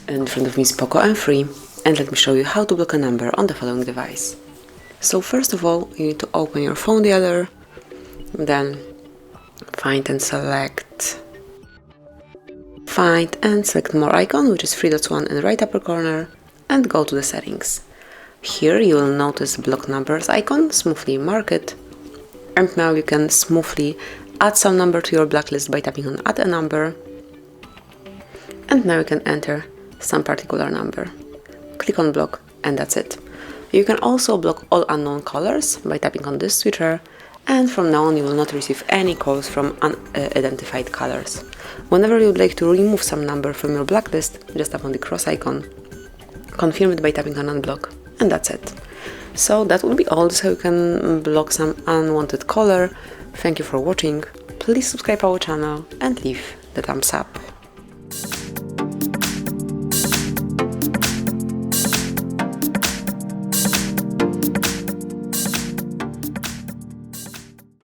In front of me is POCO M3, and let me show you how to block a number on the following device. So first of all, you need to open your phone dialer, then find and select more icon, which is 3 dots 1 in the right upper corner, and go to the settings. Here you will notice block numbers icon, smoothly mark it, and now you can smoothly add some number to your blacklist by tapping on add a number, and now you can enter some particular number. Click on block, and that's it. You can also block all unknown callers by tapping on this switcher, and from now on you will not receive any calls from unidentified callers. Whenever you would like to remove some number from your blacklist, just tap on the cross icon, confirm it by tapping on unblock, and that's it. So that will be all. This is how you can block some unwanted caller. Thank you for watching. Please subscribe our channel and leave the thumbs up.